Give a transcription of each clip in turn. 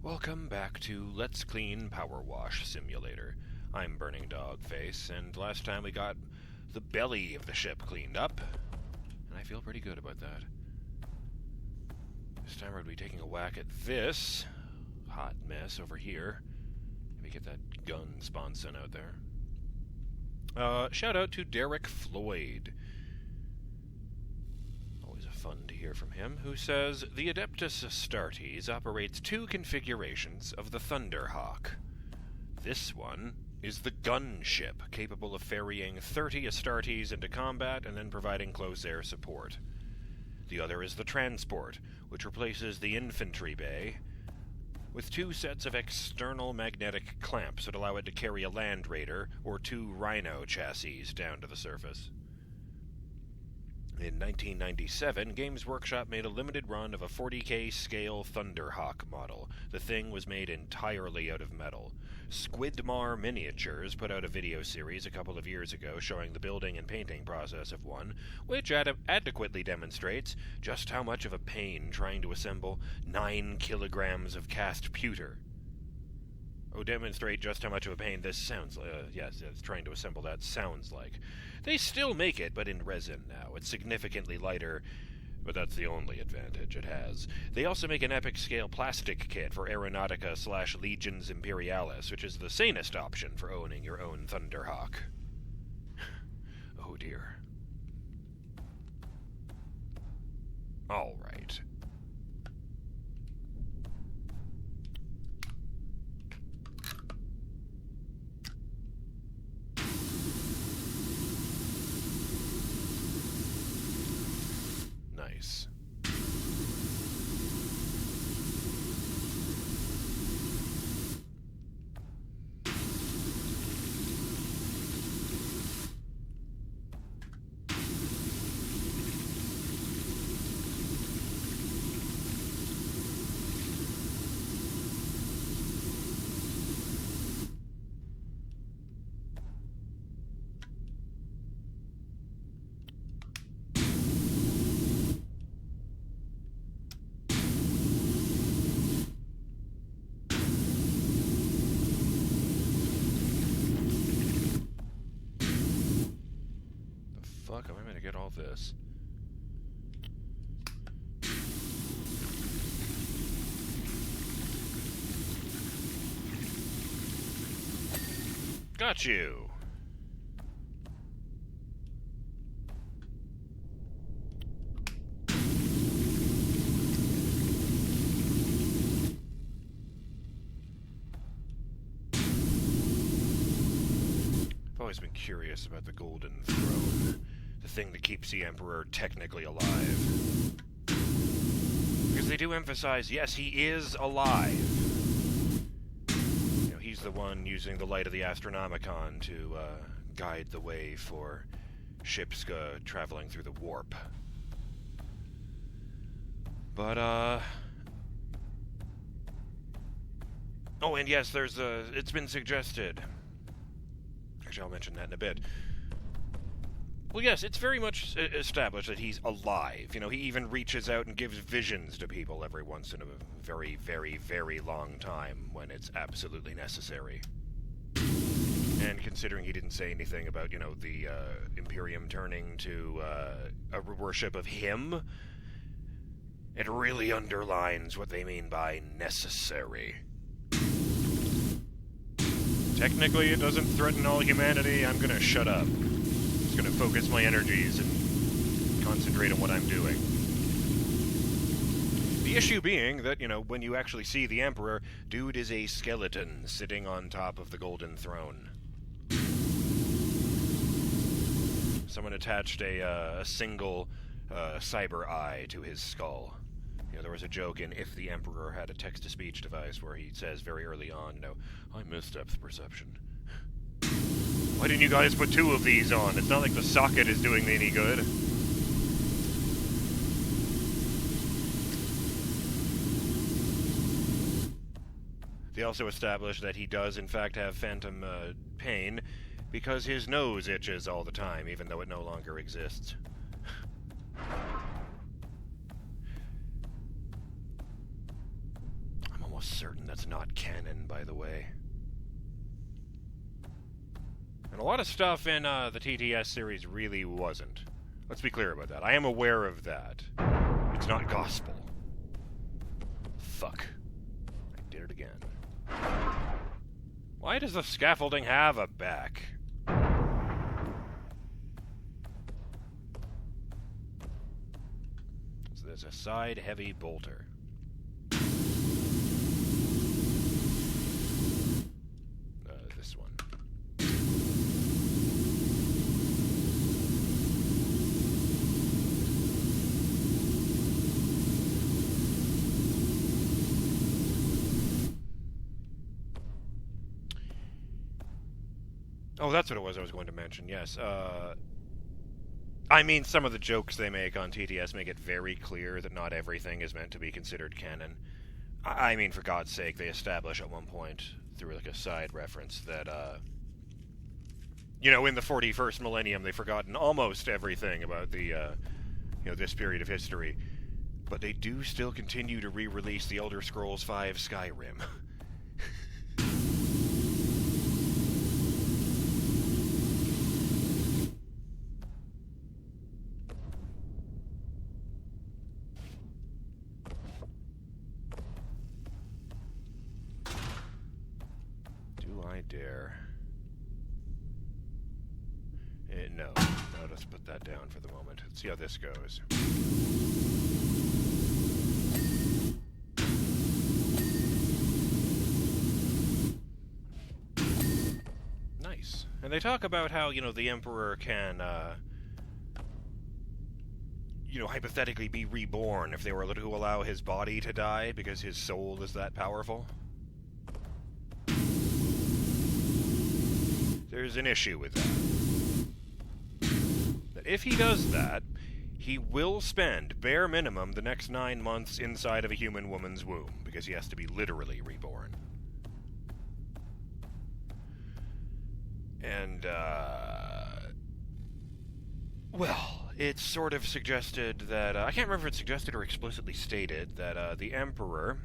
Welcome back to Let's Clean PowerWash Simulator. I'm BurningDogFace, and last time we got the belly of the ship cleaned up, and I feel pretty good about that. This time we're going to be taking a whack at this hot mess over here. Maybe get that gun sponson out there. Shout out to Derek Floyd. Always fun to hear from him, who says, the Adeptus Astartes operates two configurations of the Thunderhawk. This one is the gunship, capable of ferrying 30 Astartes into combat and then providing close air support. The other is the transport, which replaces the infantry bay with two sets of external magnetic clamps that allow it to carry a land raider or two Rhino chassis down to the surface. In 1997, Games Workshop made a limited run of a 40K scale Thunderhawk model. The thing was made entirely out of metal. Squidmar Miniatures put out a video series a couple of years ago showing the building and painting process of one, which adequately demonstrates just how much of a pain trying to assemble 9 kilograms of cast pewter. Demonstrate just how much of a pain this sounds like. Yes, trying to assemble that sounds like. They still make it, but in resin now. It's significantly lighter, but that's the only advantage it has. They also make an epic-scale plastic kit for Aeronautica/Legions Imperialis, which is the sanest option for owning your own Thunderhawk. Oh dear. Alright. Nice. Fuck, am I going to get all this? Got you! I've always been curious about the Golden Throne. The thing that keeps the Emperor technically alive. Because they do emphasize, yes, he is alive. You know, he's the one using the light of the Astronomicon to guide the way for ships traveling through the warp. But, oh, and yes, it's been suggested. Actually, I'll mention that in a bit. Well, yes, it's very much established that he's alive. You know, he even reaches out and gives visions to people every once in a very, very, very long time when it's absolutely necessary. And considering he didn't say anything about, you know, the Imperium turning to a worship of him, it really underlines what they mean by necessary. Technically, it doesn't threaten all humanity. I'm gonna shut up. Going to focus my energies and concentrate on what I'm doing. The issue being that, you know, when you actually see the Emperor, dude is a skeleton sitting on top of the Golden Throne. Someone attached a single cyber eye to his skull. You know, there was a joke in If the Emperor Had a Text-to-Speech Device where he says very early on, you know, I miss depth perception. Why didn't you guys put 2 of these on? It's not like the socket is doing me any good. They also established that he does in fact have phantom pain because his nose itches all the time, even though it no longer exists. almost certain that's not canon, by the way. And a lot of stuff in the TTS series really wasn't. Let's be clear about that. I am aware of that. It's not gospel. Fuck. I did it again. Why does the scaffolding have a back? So there's a side heavy bolter. This one. Oh, that's what it was I was going to mention, yes. I mean, some of the jokes they make on TTS make it very clear that not everything is meant to be considered canon. I mean, for God's sake, they establish at one point, through like a side reference, that, you know, in the 41st millennium, they've forgotten almost everything about the, you know, this period of history. But they do still continue to re-release the Elder Scrolls V Skyrim. Dare. No, let's put that down for the moment. Let's see how this goes. Nice. And they talk about how, you know, the Emperor can, you know, hypothetically be reborn if they were to allow his body to die because his soul is that powerful. There's an issue with that. That if he does that, he will spend, bare minimum, the next 9 months inside of a human woman's womb, because he has to be literally reborn. And, well, it's sort of suggested that, I can't remember if it's suggested or explicitly stated, that the Emperor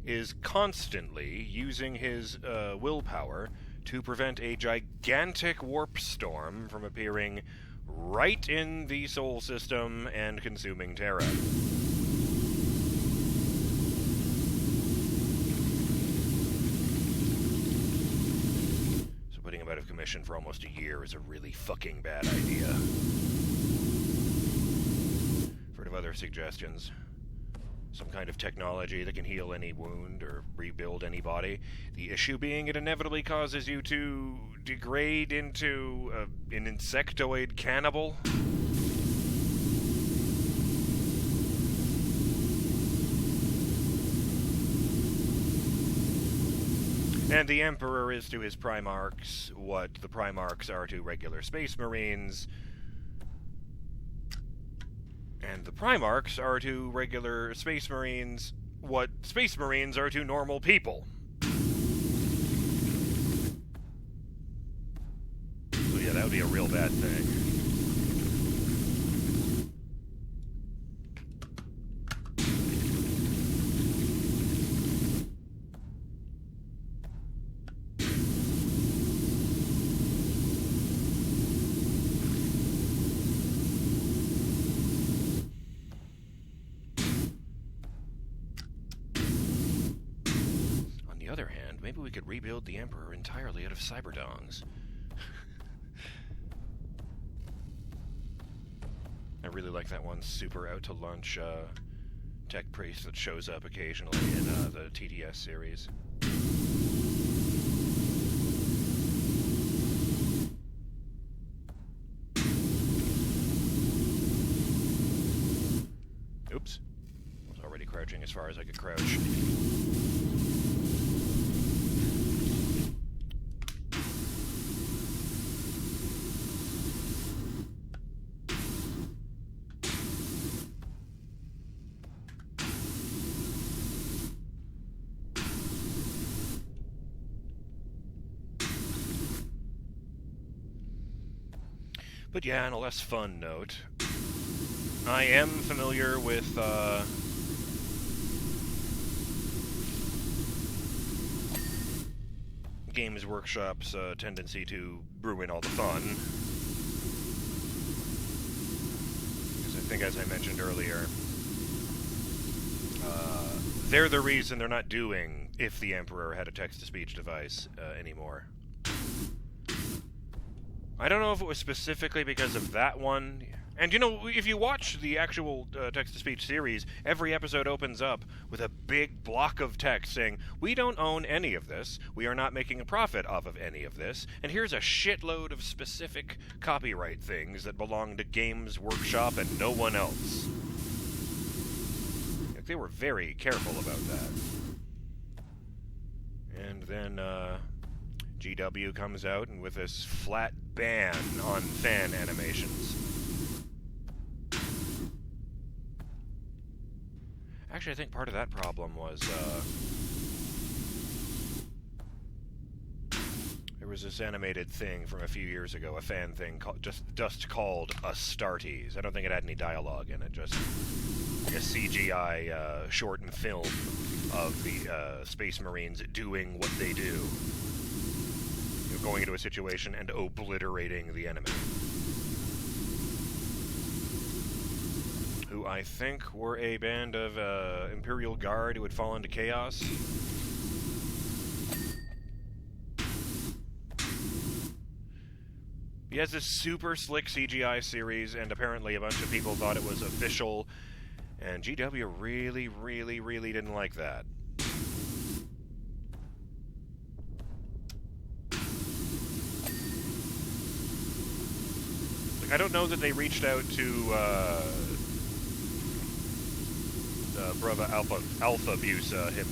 is constantly using his willpower to prevent a gigantic warp storm from appearing right in the Sol system and consuming Terra. So putting him out of commission for almost a year is a really fucking bad idea. Heard of other suggestions? Some kind of technology that can heal any wound or rebuild any body. The issue being it inevitably causes you to degrade into an insectoid cannibal. And the Emperor is to his Primarchs what the Primarchs are to regular Space Marines. And the Primarchs are to regular Space Marines what Space Marines are to normal people. So yeah, that would be a real bad thing. Maybe we could rebuild the Emperor entirely out of cyberdongs. I really like that one super out to lunch tech priest that shows up occasionally in the TTS series. Oops. I was already crouching as far as I could crouch. But yeah, on a less fun note, I am familiar with Games Workshop's tendency to ruin all the fun. Because I think, as I mentioned earlier, they're the reason they're not doing If the Emperor Had a Text-to-Speech Device anymore. I don't know if it was specifically because of that one. And, you know, if you watch the actual text-to-speech series, every episode opens up with a big block of text saying, we don't own any of this, we are not making a profit off of any of this, and here's a shitload of specific copyright things that belong to Games Workshop and no one else. Like, they were very careful about that. And then, GW comes out and with this flat ban on fan animations. Actually, I think part of that problem was, there was this animated thing from a few years ago, a fan thing, just called Astartes. I don't think it had any dialogue in it, just a CGI shortened film of the Space Marines doing what they do. You know, going into a situation and obliterating the enemy. Who I think were a band of Imperial Guard who had fallen into chaos. He has this super slick CGI series, and apparently a bunch of people thought it was official, and GW really, really, really didn't like that. Like, I don't know that they reached out to Brother Alpha Abuse him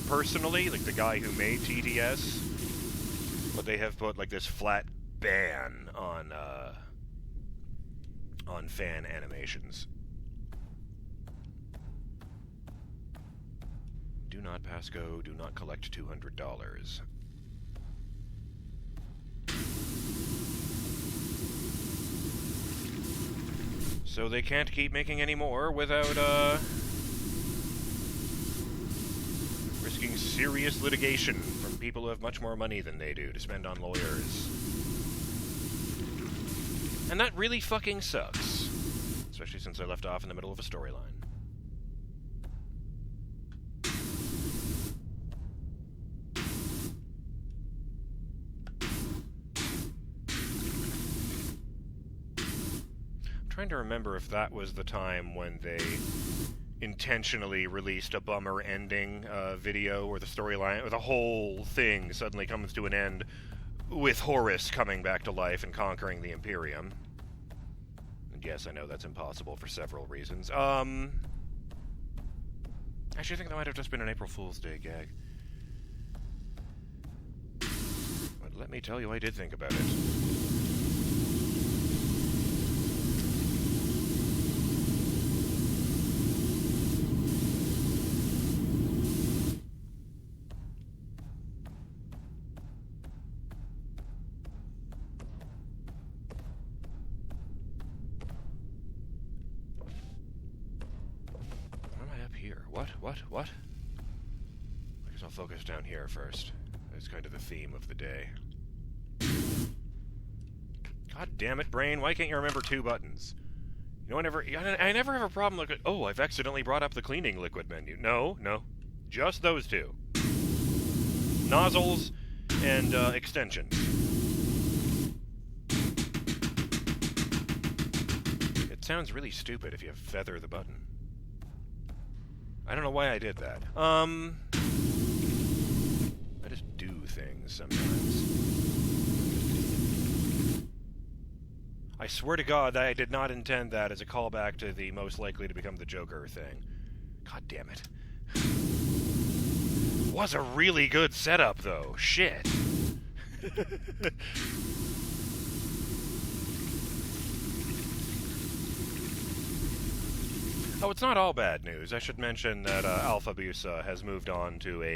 personally, like the guy who made TTS, but they have put like this flat ban on fan animations. Do not pass go. Do not collect $200. So they can't keep making any more without risking serious litigation from people who have much more money than they do to spend on lawyers. And that really fucking sucks. Especially since I left off in the middle of a storyline. I'm trying to remember if that was the time when they intentionally released a bummer ending video where the storyline, or the whole thing suddenly comes to an end with Horus coming back to life and conquering the Imperium. And yes, I know that's impossible for several reasons. Actually, I think that might have just been an April Fool's Day gag. But let me tell you, I did think about it. What? I guess I'll focus down here first. It's kind of the theme of the day. God damn it, brain, why can't you remember two buttons? You know, I never have a problem like, oh, I've accidentally brought up the cleaning liquid menu. No. Just those two. Nozzles and extensions. It sounds really stupid if you feather the button. I don't know why I did that. I just do things sometimes. I swear to God that I did not intend that as a callback to the most likely to become the Joker thing. God damn it. Was a really good setup, though. Shit. Oh, it's not all bad news. I should mention that Alpha Busa has moved on to a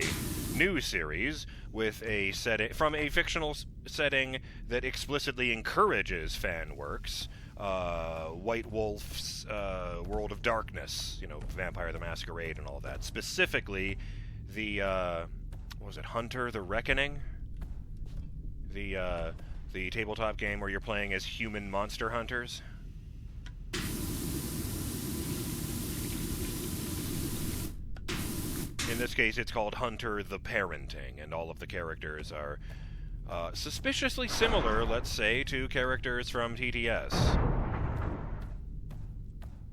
new series with a setting from a fictional setting that explicitly encourages fan works. White Wolf's World of Darkness, you know, Vampire the Masquerade and all that. Specifically, the what was it, Hunter the Reckoning? The tabletop game where you're playing as human monster hunters. In this case, it's called Hunter the Parenting, and all of the characters are suspiciously similar, let's say, to characters from TTS.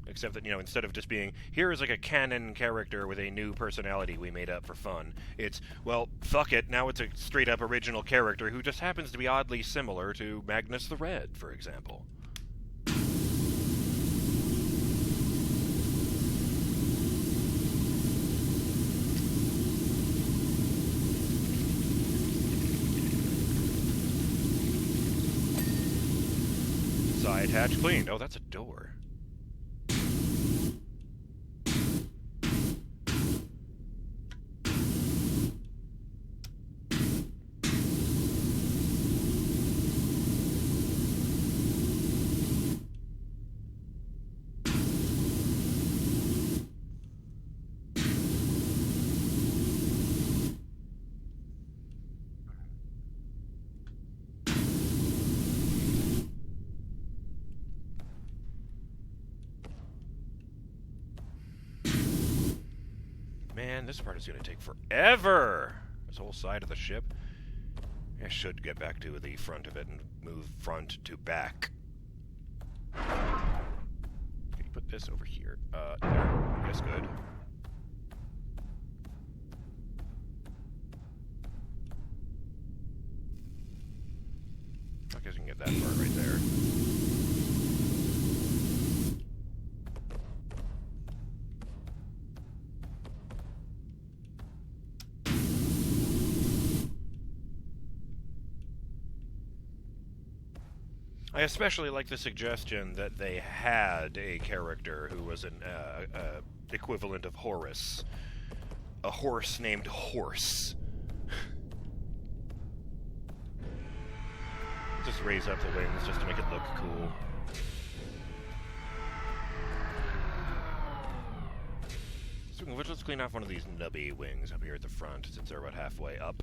Except that, you know, instead of just being, here is like a canon character with a new personality we made up for fun, it's, well, fuck it, now it's a straight-up original character who just happens to be oddly similar to Magnus the Red, for example. Side hatch cleaned. Oh, that's a door. Man, this part is going to take forever! This whole side of the ship. I should get back to the front of it and move front to back. Can you put this over here? There. Yes, good. I guess we can get that part right there. I especially like the suggestion that they had a character who was an equivalent of Horus. A horse named Horse. Just raise up the wings just to make it look cool. So let's clean off one of these nubby wings up here at the front, since they're about halfway up.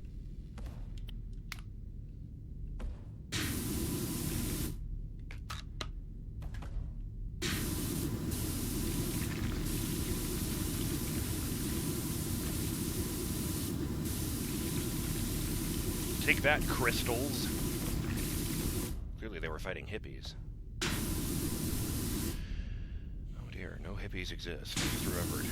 Take that, crystals. Clearly they were fighting hippies. Oh dear, no hippies exist. I just remembered.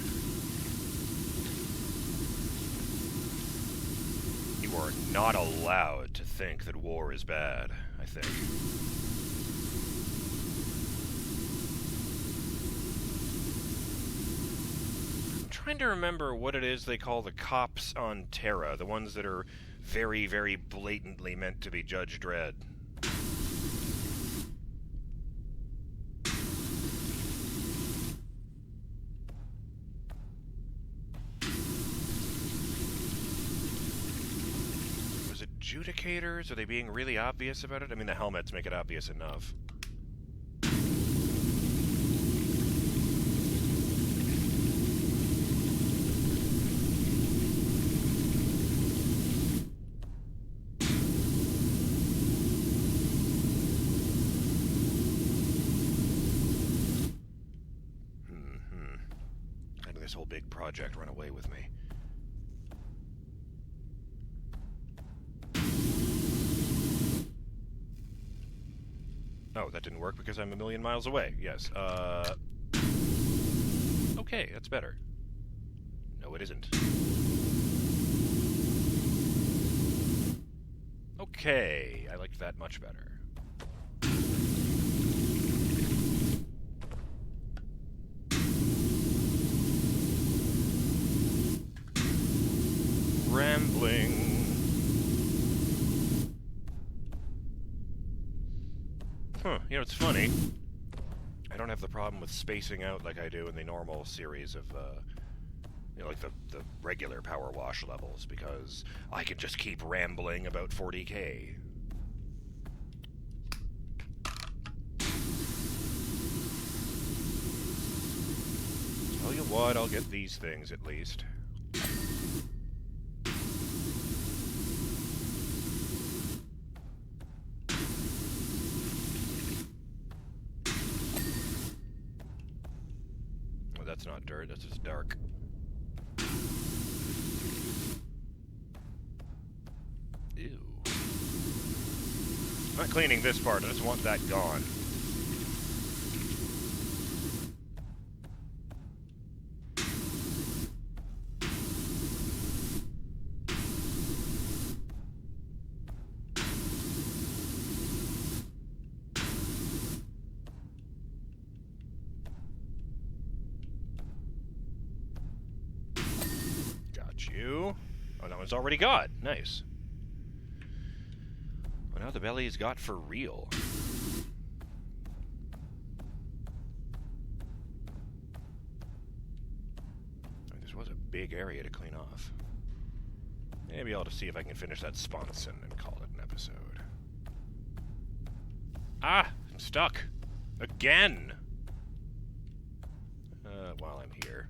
You are not allowed to think that war is bad, I think. I'm trying to remember what it is they call the cops on Terra, the ones that are very, very blatantly meant to be Judge Dredd. Was it adjudicators? Are they being really obvious about it? I mean, the helmets make it obvious enough. This whole big project run away with me. Oh, that didn't work because I'm a million miles away. Yes, okay, that's better. No, it isn't. Okay, I liked that much better. Rambling. Huh, you know, it's funny. I don't have the problem with spacing out like I do in the normal series of, you know, like the regular PowerWash levels, because I can just keep rambling about 40k. Tell you what, I'll get these things at least. that's not dirt, that's just dark. Ew. I'm not cleaning this part, I just want that gone. You. Oh, that one's already got. Nice. Well, now the belly's got for real. This was a big area to clean off. Maybe I'll just see if I can finish that sponson and call it an episode. Ah! I'm stuck. Again! While I'm here.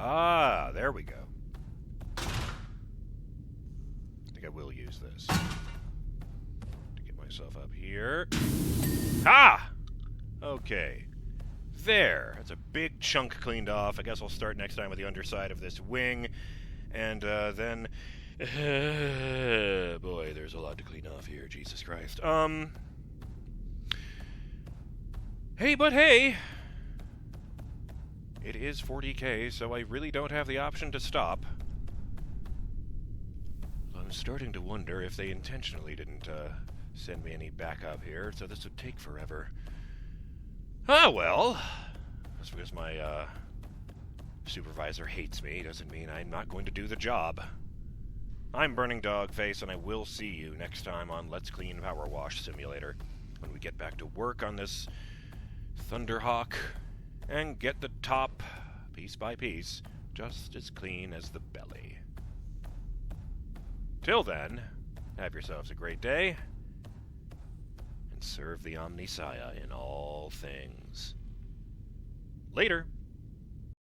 Ah, there we go. I think I will use this to get myself up here. Ah! Okay. There. That's a big chunk cleaned off. I guess I'll start next time with the underside of this wing. And then... boy, there's a lot to clean off here. Jesus Christ. Hey, but hey! It is 40k, so I really don't have the option to stop. I'm starting to wonder if they intentionally didn't send me any backup here, so this would take forever. Ah, well. Just because my supervisor hates me doesn't mean I'm not going to do the job. I'm BurningDogFace, and I will see you next time on Let's Clean PowerWash Simulator, when we get back to work on this Thunderhawk and get the top, piece by piece, just as clean as the belly. Till then, have yourselves a great day, and serve the Omnissiah in all things. Later!